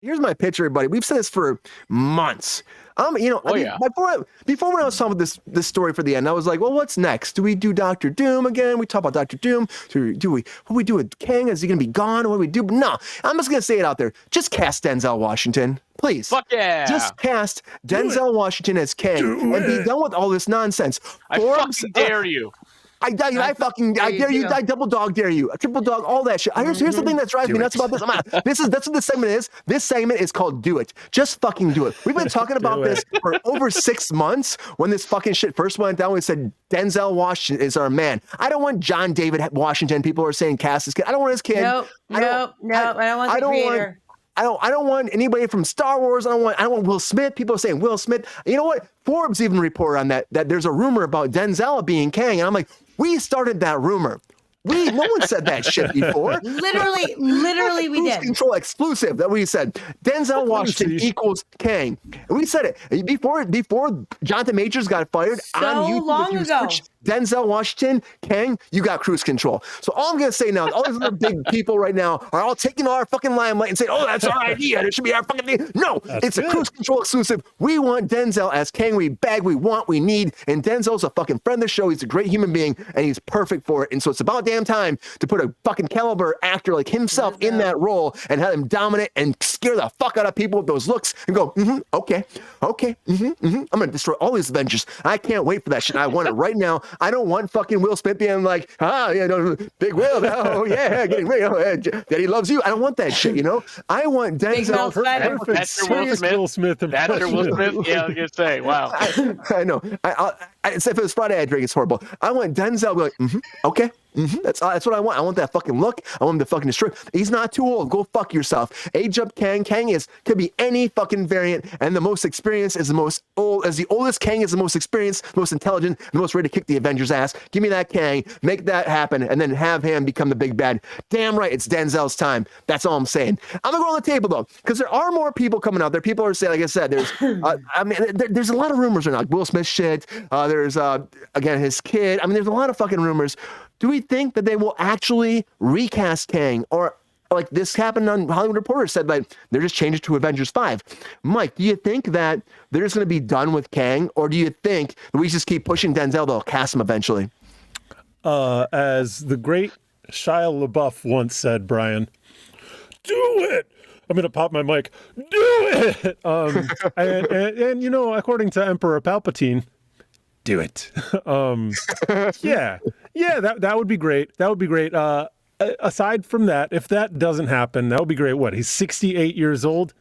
Here's my pitch, everybody. We've said this for months. Before when I was talking about this story for the end, I was like, well, what's next? Do we do Doctor Doom again? We talk about Doctor Doom. What do we do with Kang? Is he gonna be gone? What do we do? No, I'm just gonna say it out there. Just cast Denzel Washington, please. Fuck yeah! Just cast Denzel Washington as Kang and be done with all this nonsense. I fucking dare you. I dare you. I double dog dare you. A triple dog, all that shit. Here's the thing that drives me nuts about this. That's what this segment is. This segment is called Do It. Just fucking do it. We've been talking about this for over 6 months. When this fucking shit first went down, we said Denzel Washington is our man. I don't want John David Washington. People are saying cast his kid. I don't want his kid. Nope. I don't want the creator. I don't want anybody from Star Wars. I don't want Will Smith. People are saying Will Smith. You know what? Forbes even reported on that there's a rumor about Denzel being Kang. And I'm like, we started that rumor. No one said that shit before. Literally, we did. Control exclusive that we said Denzel Washington equals Kang. And we said it before Jonathan Majors got fired on YouTube. Long ago. Denzel Washington, Kang, you got cruise control. So all I'm going to say now, all these other big people right now are all taking our fucking limelight and saying, oh, that's our idea. It should be our fucking thing. No, it's a cruise control exclusive. We want Denzel as Kang. We want, we need. And Denzel's a fucking friend of the show. He's a great human being, and he's perfect for it. And so it's about damn time to put a fucking caliber actor like himself in that role and have him dominate and scare the fuck out of people with those looks and go, okay. I'm going to destroy all these Avengers. I can't wait for that shit. I want it right now. I don't want fucking Will Smith being like, Big Will, getting real. Daddy loves you. I don't want that shit, I want Denzel. Perfect Will Smith. After Will Smith, yeah, I was going to say, wow. I know. If it was Friday, I'd drink. It's horrible. I want Denzel to be like, okay. That's what I want. I want that fucking look. I want him to fucking destroy. He's not too old. Go fuck yourself. Age up Kang. Kang could be any fucking variant, and the most experienced is the most old. As the oldest Kang is the most experienced, most intelligent, the most ready to kick the Avengers' ass. Give me that Kang. Make that happen, and then have him become the big bad. Damn right, it's Denzel's time. That's all I'm saying. I'm gonna go on the table though, because there are more people coming out there. People are saying, like I said, there's, there's a lot of rumors right now. Like Will Smith shit. There's again his kid. There's a lot of fucking rumors. Do we think that they will actually recast Kang, or like this happened on Hollywood Reporter said like they're just changing it to Avengers 5? Mike, do you think that they're just going to be done with Kang, or do you think that we just keep pushing Denzel, they'll cast him eventually? As the great Shia LaBeouf once said, Brian, do it. I'm going to pop my mic. Do it. And according to Emperor Palpatine, do it. That would be great. That would be great. Aside from that, if that doesn't happen, that would be great. What? He's 68 years old.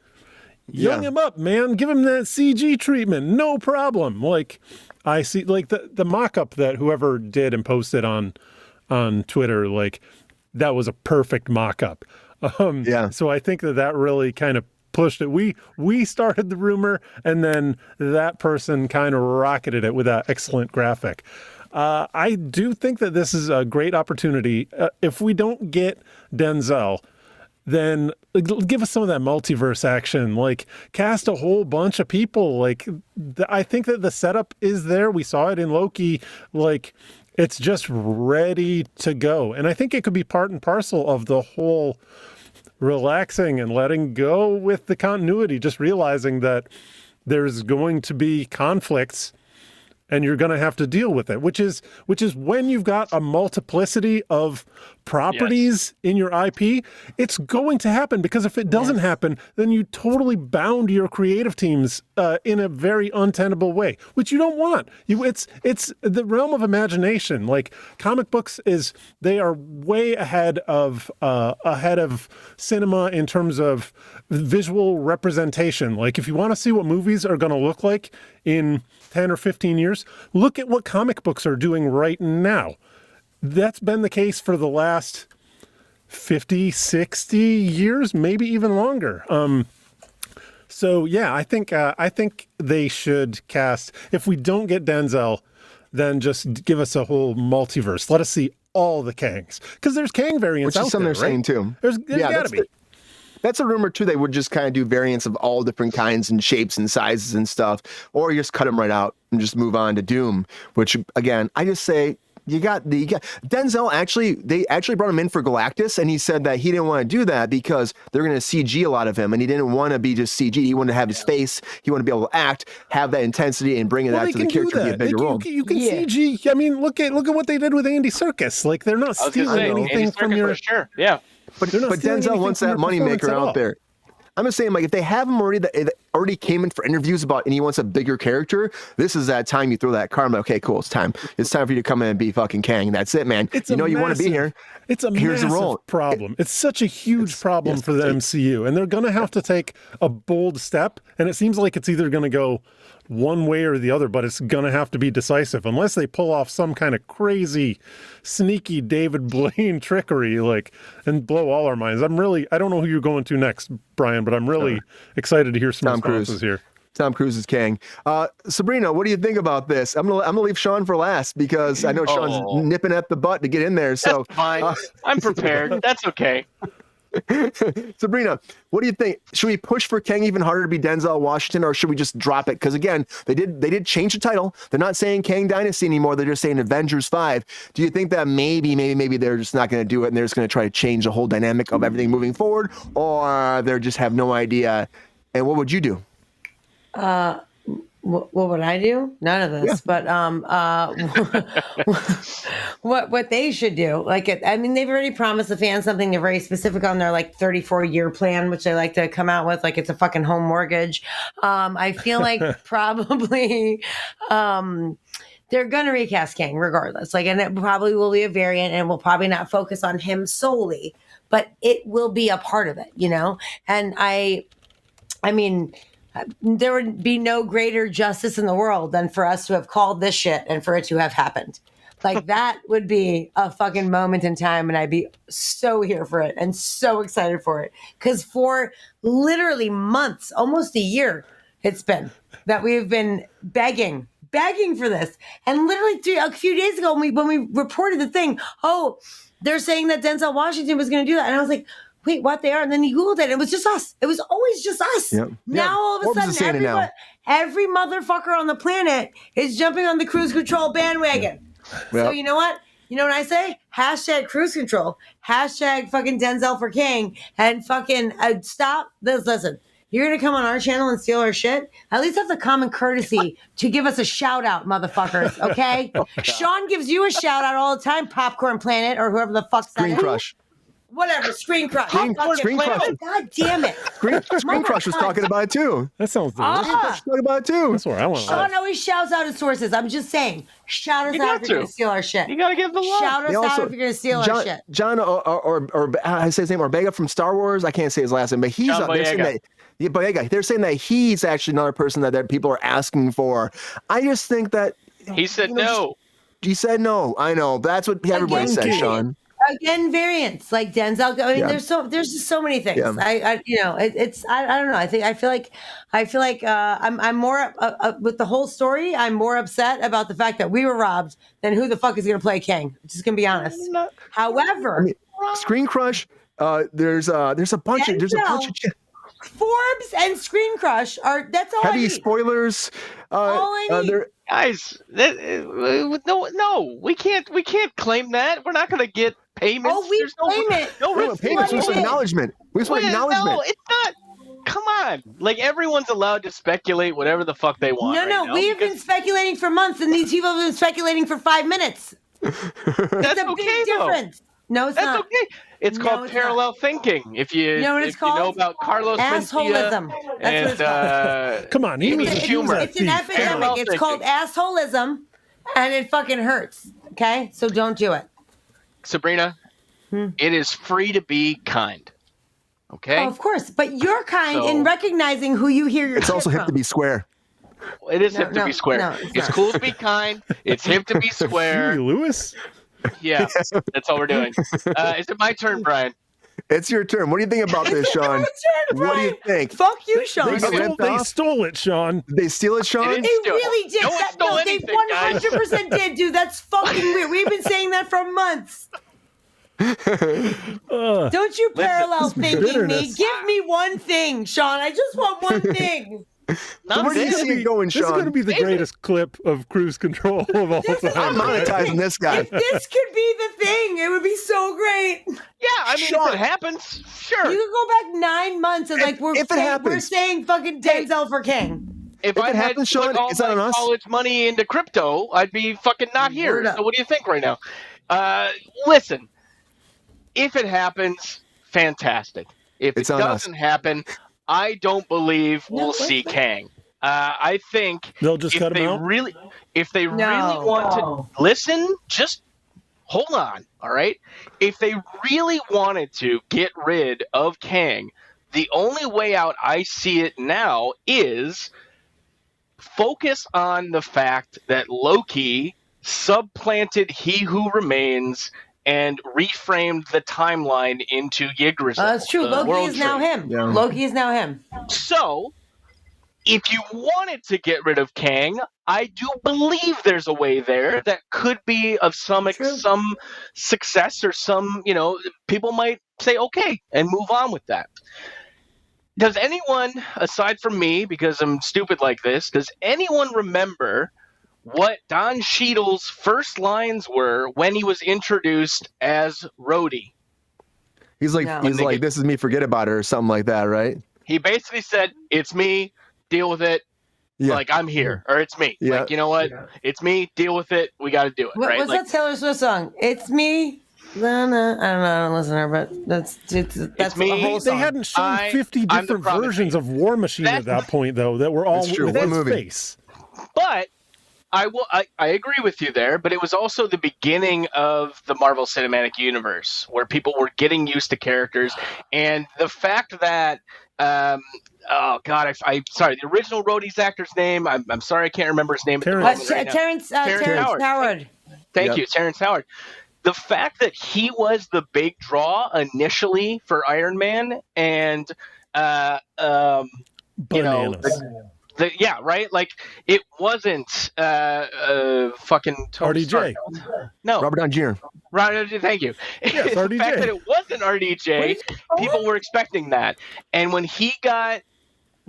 Young him up, man. Give him that CG treatment. No problem. Like I see, like the mock-up that whoever did and posted on Twitter, like that was a perfect mock-up. So I think that really kind of pushed it. We started the rumor, and then that person kind of rocketed it with that excellent graphic. I do think that this is a great opportunity. If we don't get Denzel, then give us some of that multiverse action. Like cast a whole bunch of people. Like I think that the setup is there. We saw it in Loki. Like it's just ready to go. And I think it could be part and parcel of the whole relaxing and letting go with the continuity, just realizing that there's going to be conflicts and you're going to have to deal with it, which is when you've got a multiplicity of properties in your IP, it's going to happen, because if it doesn't happen, then you totally bound your creative teams in a very untenable way, which you don't want. It's the realm of imagination. Like comic books they are way ahead of cinema in terms of visual representation. Like if you want to see what movies are going to look like in 10 or 15 years, look at what comic books are doing right now. That's been the case for the last 50, 60 years, maybe even longer. I think they should cast. If we don't get Denzel, then just give us a whole multiverse. Let us see all the Kangs, because there's Kang variants out there, right? Which is something they're saying too. There's got to be. That's a rumor too. They would just kind of do variants of all different kinds and shapes and sizes and stuff, or just cut them right out and just move on to Doom. Which again, I just say Denzel they actually brought him in for Galactus, and he said that he didn't want to do that because they're going to CG a lot of him, and he didn't want to be just CG. He wanted to have his face. He wanted to be able to act, have that intensity, and bring that to the character, be a bigger role. You can CG. I mean, look at what they did with Andy Serkis. Like they're not stealing anything from your. Sure, yeah. But Denzel wants that moneymaker out there. I'm just saying, like, if they have him already, that already came in for interviews and he wants a bigger character, this is that time you throw that card. Okay, cool, it's time. It's time for you to come in and be fucking Kang. That's it, man. You want to be here. It's a massive problem. It's such a huge problem for the MCU, and they're going to have to take a bold step, and it seems like it's either going to go one way or the other, but it's going to have to be decisive unless they pull off some kind of crazy, sneaky David Blaine trickery, and blow all our minds. I don't know who you're going to next, Brian, but I'm really excited to hear some responses here. Tom Cruise is Kang. Sabrina, what do you think about this? I'm gonna leave Sean for last because I know Sean's nipping at the butt to get in there. So that's fine. I'm prepared. That's okay. Sabrina, what do you think? Should we push for Kang even harder to be Denzel Washington, or should we just drop it? Because again, they did change the title. They're not saying Kang Dynasty anymore. They're just saying Avengers 5. Do you think that maybe they're just not going to do it and they're just going to try to change the whole dynamic of everything moving forward, or they just have no idea? And what would you do? What would I do? None of this, but what they should do, they've already promised the fans something. They're very specific on their 34-year plan, which they like to come out with, like it's a fucking home mortgage. I feel like probably they're gonna recast Kang regardless, and it probably will be a variant, and we'll probably not focus on him solely, but it will be a part of it, And I mean. There would be no greater justice in the world than for us to have called this shit and for it to have happened. That would be a fucking moment in time, and I'd be so here for it and so excited for it. Because for literally months, almost a year, it's been that we've been begging for this. And literally a few days ago when we reported the thing, they're saying that Denzel Washington was going to do that. And I was like, wait, what they are? And then you Googled it. And it was just us. It was always just us. Yep. Now, all of a sudden, every motherfucker on the planet is jumping on the cruise control bandwagon. Yep. So you know what? You know what I say? Hashtag cruise control. Hashtag fucking Denzel for Kang. And fucking stop this. Listen, you're going to come on our channel and steal our shit? At least have the common courtesy to give us a shout out, motherfuckers. Okay? Sean gives you a shout out all the time, Popcorn Planet, or whoever the fuck's that is. Screen Crush. Whatever, Screen Crush. Screen Crush. God damn it. Screen Crush was talking about it too. That sounds delicious. Talking about it too. That's where I want to Sean always shouts out his sources. I'm just saying. Shout us out if you're going to steal our shit. You got to give the love. Shout us out if you're going to steal our shit. John, or I say his name, Ortega from Star Wars. I can't say his last name, but he's they're saying that he's actually another person that people are asking for. I just think that he said no. He said no. I know. That's what everybody said, Sean. Again, variants like Denzel. I mean, there's just so many things. Yeah. I don't know. I feel like I'm more with the whole story. I'm more upset about the fact that we were robbed than who the fuck is going to play Kang. Just gonna be honest. However, Screen Crush. There's a bunch of. Forbes and Screen Crush that's all heavy I need. Spoilers. All I need. Guys, no, we can't claim that. We're not going to get payments. Oh, we claim it. No payments. We just acknowledgement. We just acknowledgement. No, it's not. Come on. Everyone's allowed to speculate whatever the fuck they want. No, we've been speculating for months, and these people have been speculating for 5 minutes. That's a big difference. No, it's not. That's okay. It's called parallel thinking. If you know about Carlos assholism. That's what it's called. Come on, it's an epidemic. It's called assholism, and it fucking hurts. Okay, so don't do it. Sabrina, it is free to be kind. Okay. Oh, of course, but you're kind in recognizing who you hear your. It's also hip to be square. It is hip to be square. No, it's cool to be kind. It's hip to be square. Huey Lewis. Yeah, that's all we're doing. Is it my turn, Brian? It's your turn. What do you think about this, Sean? What do you think? Fuck you, Sean. They stole it, Sean. They steal it, Sean? They really did. They 100% did, dude. That's fucking weird. We've been saying that for months. Don't you parallel thinking me? Give me one thing, Sean. I just want one thing. Not where do you this. see it going, This is Sean? going to be the greatest clip of cruise control of all time. I'm monetizing this guy. If this could be the thing, it would be so great. Yeah, I mean, Sean. if it happens, sure. You could go back 9 months and like we're if it saying, happens. fucking Denzel for King. If If I it had happens, put Sean, all is that my on us? college money into crypto, I'd be fucking not here. Word up. So what do you think right now? Listen, if it happens, fantastic. If It's it on us. doesn't happen, I don't believe we'll what's see that? Kang. I think They'll just if cut him they out? really No. want to listen, just hold on, all right? If they really wanted to get rid of Kang, the only way out I see it now is focus on the fact that Loki supplanted He Who Remains and reframed the timeline into Yggdrasil. That's true. the Loki world is now tree. him. Yeah. Loki is now him. So, if you wanted to get rid of Kang, I do believe there's a way there that could be of some True. success, or some, people might say okay and move on with that. Does anyone, aside from me, because I'm stupid like this, does anyone remember what Don Cheadle's first lines were when he was introduced as Rhodey? He's like, No. this is me, forget about it, or something like that, right? He basically said, "It's me, deal with it. Yeah. Like, I'm here," or "It's me." Yeah. Like, you know what? It's me, deal with it. We got to do it, What, right? what's Like, that Taylor Swift song? It's me. No, I don't know. I don't listen to her, but that's me. a whole They song. hadn't shown I'm 50 the different prophet. versions of War Machine at That's- that point, though, that were all That's true. with What his movie? face. But I agree with you there, but it was also the beginning of the Marvel Cinematic Universe, where people were getting used to characters, and the fact that oh god, I'm sorry, the original Rhodey's actor's name, I'm sorry, I can't remember his name. Terrence. At the moment right now. Terrence Howard. Howard. Thank Yep. you, Terrence Howard. The fact that he was the big draw initially for Iron Man, and Bananas. yeah, right. Like, it wasn't fucking Tony RDJ. Stark. No, Robert Downey Jr. Right, thank you. Yes, The RDJ. fact that it wasn't RDJ, people were expecting that. And when he got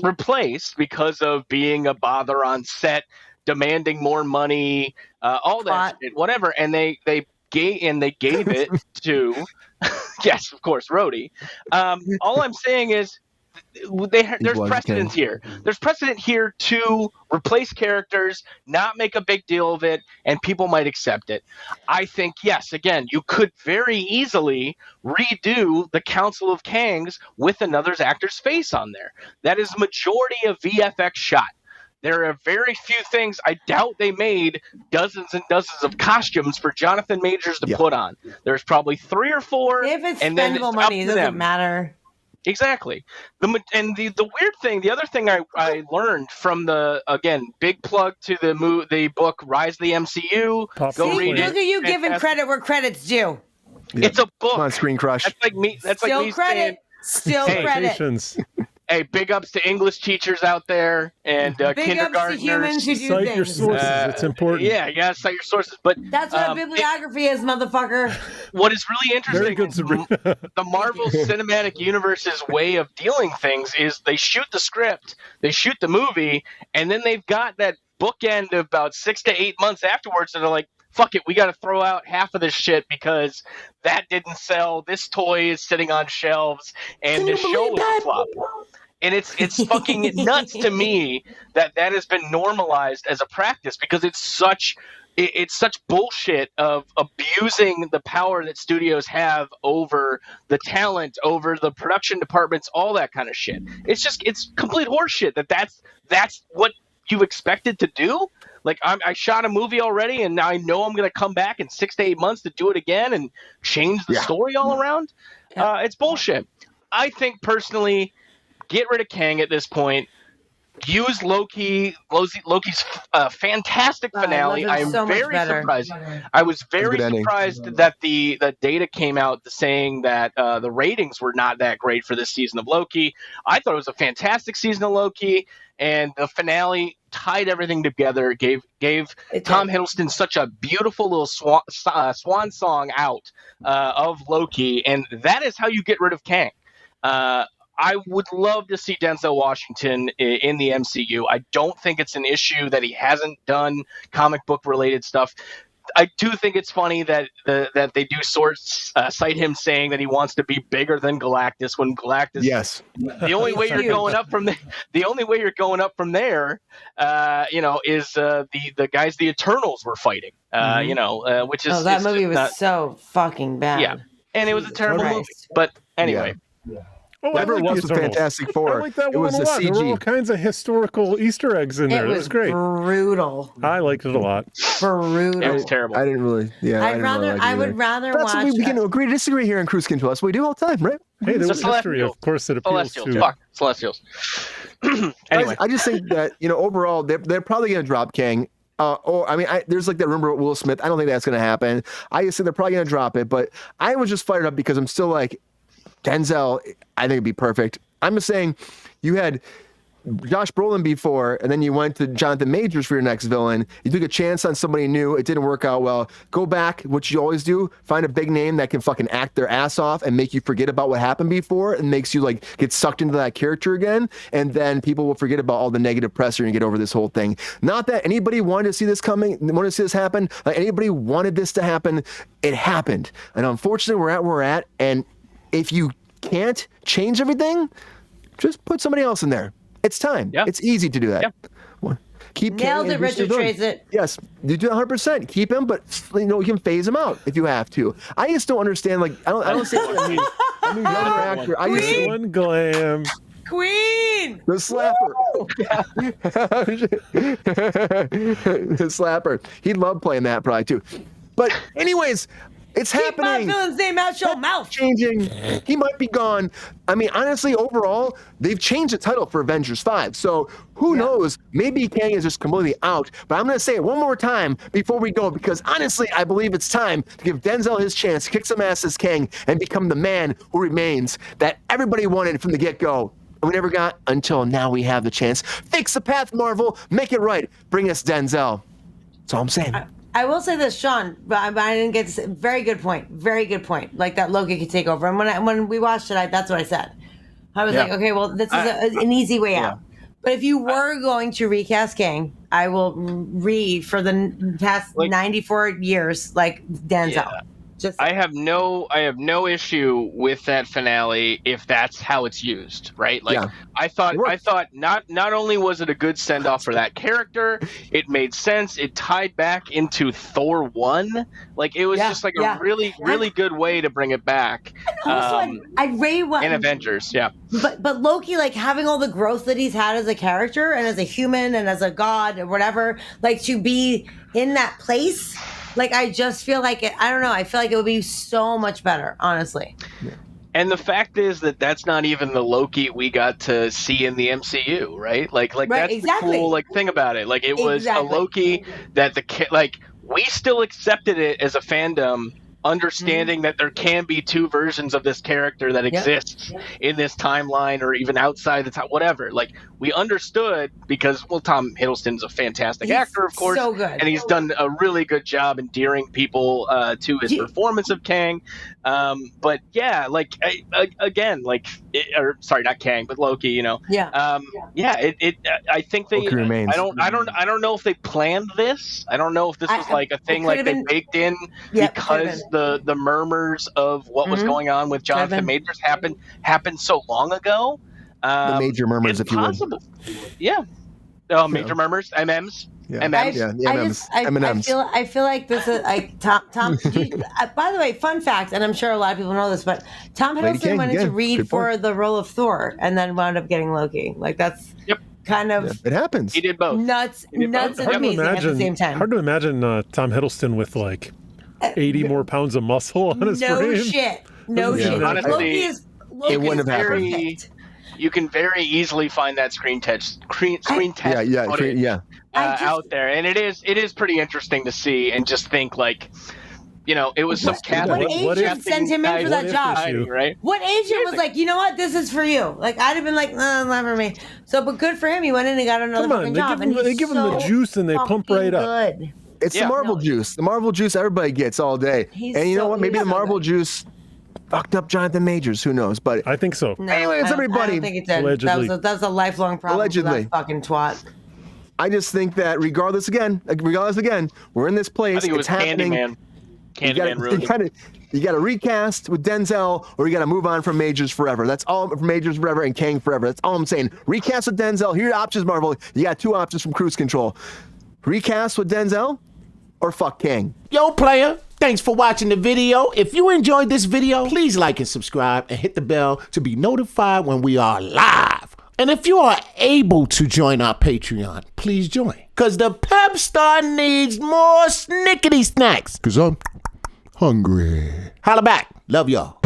replaced because of being a bother on set, demanding more money, all that Plot. shit, whatever, and they gave it to, yes, of course, Rhodey. All I'm saying is, there's was precedent King. here. There's precedent here to replace characters, not make a big deal of it, and people might accept it. I think, yes, again, you could very easily redo the Council of Kangs with another actor's face on there. That is majority of VFX shot. There are very few things. I doubt they made dozens and dozens of costumes for Jonathan Majors to put on. There's probably 3 or 4. If it's and then spendable it's money, up it to doesn't them. matter. Exactly. The weird thing, the other thing I learned from big plug to the book Rise of the MCU. Pop Go See, read Look it. at you giving Fantastic. credit where credit's due. It's a book. Come on, Screen Crush. That's like me. That's Still like me credit. saying, Still Hey. credit. Citations. "Hey, big ups to English teachers out there and Big ups to kindergartners." humans who do Cite your things. sources. It's important. Yeah, you gotta cite your sources. But That's what a bibliography is, motherfucker. what is really interesting Very good, is Sabrina. the Marvel Cinematic Universe's way of dealing things is they shoot the script, they shoot the movie, and then they've got that bookend of about 6 to 8 months afterwards that are like, fuck it, we got to throw out half of this shit because that didn't sell, this toy is sitting on shelves, and this show was a flop. And it's fucking nuts to me that has been normalized as a practice, because it's such bullshit of abusing the power that studios have over the talent, over the production departments, all that kind of shit. It's complete horseshit that's what you expected to do. Like, I shot a movie already, and now I know I'm going to come back in 6 to 8 months to do it again and change the story all around. It's bullshit. I think personally, get rid of Kang at this point. Use Loki's fantastic finale. I I love am it so much very better. surprised. I was very good ending. surprised that the data came out saying that the ratings were not that great for this season of Loki. I thought it was a fantastic season of Loki, and the finale tied everything together. Gave Tom Hiddleston such a beautiful little swan song out of Loki, and that is how you get rid of Kang. I would love to see Denzel Washington in the MCU. I don't think it's an issue that he hasn't done comic book related stuff. I do think it's funny that that they do cite him saying that he wants to be bigger than Galactus when Galactus. Yes. The only way you're going up from there, is the guys the Eternals were fighting. Which is that movie was so fucking bad. Yeah, and it was a terrible movie. But anyway. Yeah. Oh, Whatever it like was the Eternals. Fantastic Four. I like that it one was a the lot. There were all CG. kinds of historical Easter eggs in there. It That was was great. brutal. I liked it a lot. Brutal. It was terrible. I didn't really. Yeah. I would rather That's watch. what we can agree to disagree here in Cruise Control. That's what we do all the time, right? Hey, there was Celestials. history, of course, that appeals Celestials. to. Fuck. Celestials. Anyway. I just think that overall they're probably going to drop Kang. There's like that rumor about Will Smith. I don't think that's going to happen. I just think they're probably going to drop it. But I was just fired up because I'm still like Denzel. I think it'd be perfect. I'm just saying, you had Josh Brolin before, and then you went to Jonathan Majors for your next villain. You took a chance on somebody new. It didn't work out well. Go back, which you always do. Find a big name that can fucking act their ass off and make you forget about what happened before and makes you like get sucked into that character again. And then people will forget about all the negative pressure and get over this whole thing. Not that anybody wanted to see this coming, wanted to see this happen. Like anybody wanted this to happen. It happened. And unfortunately, we're at where we're at. And if you can't change everything, just put somebody else in there. It's time. Yeah. It's easy to do that. Yeah. Keep Nailed Kang it, and Bruce Richard Dillon. Trace it. Yes, you do 100%. Keep him, but you can phase him out if you have to. I just don't understand. Like I don't see what I mean. I'm a younger actor. I just see One glam. Queen. the slapper. The slapper. He'd love playing that probably too. But anyways, it's Keep my happening. villain's name out your mouth. Changing. He might be gone. I mean, honestly, overall, they've changed the title for Avengers 5. So who knows? Maybe Kang is just completely out. But I'm going to say it one more time before we go, because honestly, I believe it's time to give Denzel his chance to kick some ass as Kang and become the man who remains that everybody wanted from the get-go. And we never got until now we have the chance. Fix the path, Marvel. Make it right. Bring us Denzel. That's all I'm saying. I will say this, Sean, but I didn't get to say, very good point. Very good point. Like that Loki could take over. And when we watched it, that's what I said. I was like, okay, well, this is an easy way out. But if you were going to recast Kang, I will read for the past 94 years, like Denzel. Yeah. Just I have no issue with that finale if that's how it's used, right? Like I thought not only was it a good send off for that character, it made sense. It tied back into Thor 1. Like it was just like a really good way to bring it back. Also, I'd really want in Avengers, But Loki, like having all the growth that he's had as a character and as a human and as a god or whatever, like to be in that place. Like, I just feel like it, I don't know. I feel like it would be so much better, honestly. Yeah. And the fact is that that's not even the Loki we got to see in the MCU, right? Like that's the cool thing about it. Like it was a Loki that we still accepted it as a fandom, understanding that there can be two versions of this character that exists in this timeline or even outside the time, whatever. Like we understood because, Tom Hiddleston's a fantastic actor, of course, so good. and he's done a really good job endearing people to his performance of Kang. But yeah, like sorry, not Kang, but Loki. You know, I think they. I don't know if they planned this. I don't know if this was like a thing like they baked in because the murmurs of what was going on with Jonathan Majors happened so long ago. The major murmurs, if possible. you would. Yeah. Major murmurs, MMs. Yeah. MMs. M&Ms. I feel like this is like Tom. By the way, fun fact, and I'm sure a lot of people know this, but Tom Hiddleston went into Reed for the role of Thor, and then wound up getting Loki. Like that's kind of it happens. He did both. Nuts and amazing at the same time. Hard to imagine Tom Hiddleston with like 80 more pounds of muscle on his frame. No shit. Honestly, Loki it wouldn't have happened. Perfect. You can very easily find that screen test footage out there, and it is pretty interesting to see and just think like, you know, it was some casting. What agent sent him in for that job? Right? What agent was like, you know what, this is for you? Like I'd have been like, no, not for me. So, but good for him. He went in and got another fucking job. They give him the juice and they pump right up. It's the Marvel juice. The Marvel juice everybody gets all day. And you know what? Maybe the Marvel juice fucked up Jonathan Majors. Who knows? But I think so. No, Anyways, I don't everybody- think it did. Allegedly. That was a lifelong problem. Allegedly. For that fucking twat. I just think that regardless, again, we're in this place. I think it was it's happening. Candyman. Candyman ruined it. You got to recast with Denzel, or you got to move on from Majors forever. That's all. From Majors forever and Kang forever. That's all I'm saying. Recast with Denzel. Here are your options, Marvel. You got 2 options from Cruise Control. Recast with Denzel, or fuck Kang. Yo, player, thanks for watching the video. If you enjoyed this video, please like and subscribe and hit the bell to be notified when we are live. And if you are able to join our Patreon, please join. Because the Pep Star needs more snickety snacks. Because I'm hungry. Holla back. Love y'all.